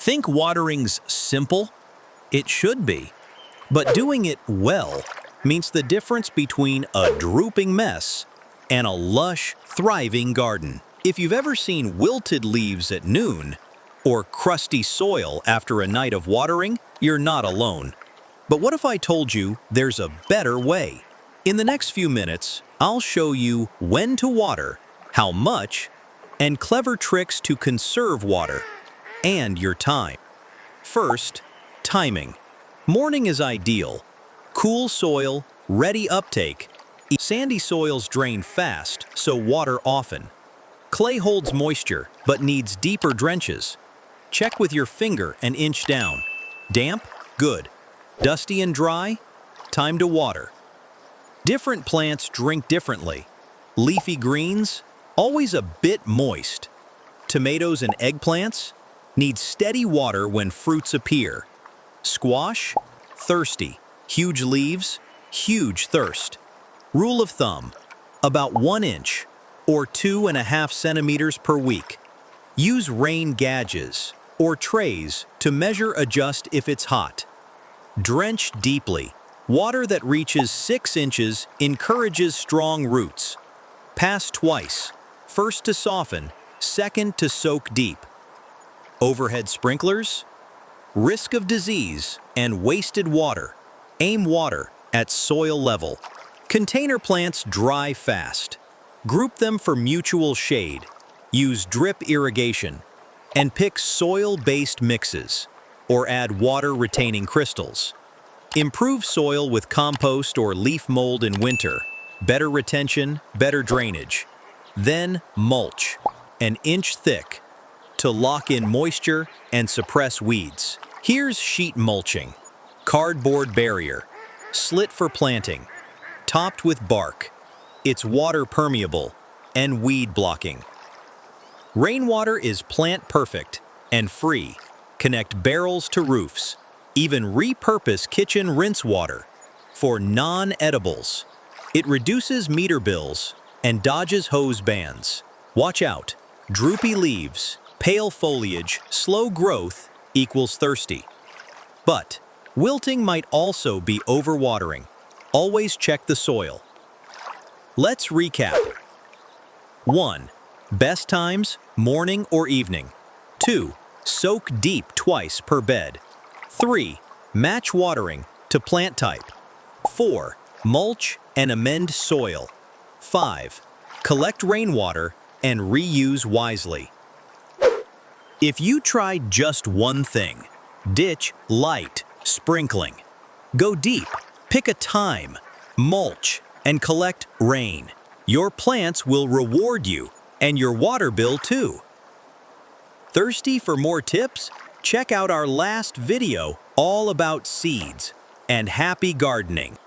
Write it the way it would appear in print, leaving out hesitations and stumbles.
Think watering's simple? It should be. But doing it well means the difference between a drooping mess and a lush, thriving garden. If you've ever seen wilted leaves at noon or crusty soil after a night of watering, you're not alone. But what if I told you there's a better way? In the next few minutes, I'll show you when to water, how much, and clever tricks to conserve water and your time. First, timing. Morning is ideal. Cool soil, ready uptake. Sandy soils drain fast, so water often. Clay holds moisture, but needs deeper drenches. Check with your finger an inch down. Damp? Good. Dusty and dry? Time to water. Different plants drink differently. Leafy greens? Always a bit moist. Tomatoes and eggplants? Need steady water when fruits appear. Squash? Thirsty. Huge leaves? Huge thirst. Rule of thumb, about 1 inch or 2.5 centimeters per week. Use rain gauges or trays to measure adjust if it's hot. Drench deeply. Water that reaches 6 inches encourages strong roots. Pass twice, first to soften, second to soak deep. Overhead sprinklers? Risk of disease and wasted water. Aim water at soil level. Container plants dry fast. Group them for mutual shade. Use drip irrigation. And pick soil-based mixes, or add water-retaining crystals. Improve soil with compost or leaf mold in winter. Better retention, better drainage. Then mulch, an inch thick, to lock in moisture and suppress weeds. Here's sheet mulching. Cardboard barrier. Slit for planting. Topped with bark. It's water permeable and weed blocking. Rainwater is plant perfect and free. Connect barrels to roofs. Even repurpose kitchen rinse water for non-edibles. It reduces meter bills and dodges hose bans. Watch out. Droopy leaves, pale foliage, slow growth equals thirsty. But wilting might also be overwatering. Always check the soil. Let's recap. 1. Best times, morning or evening. 2. Soak deep twice per bed. 3. Match watering to plant type. 4. Mulch and amend soil. 5. Collect rainwater and reuse wisely. If you tried just one thing, ditch light sprinkling. Go deep, pick a time, mulch, and collect rain. Your plants will reward you, and your water bill too. Thirsty for more tips? Check out our last video all about seeds and happy gardening.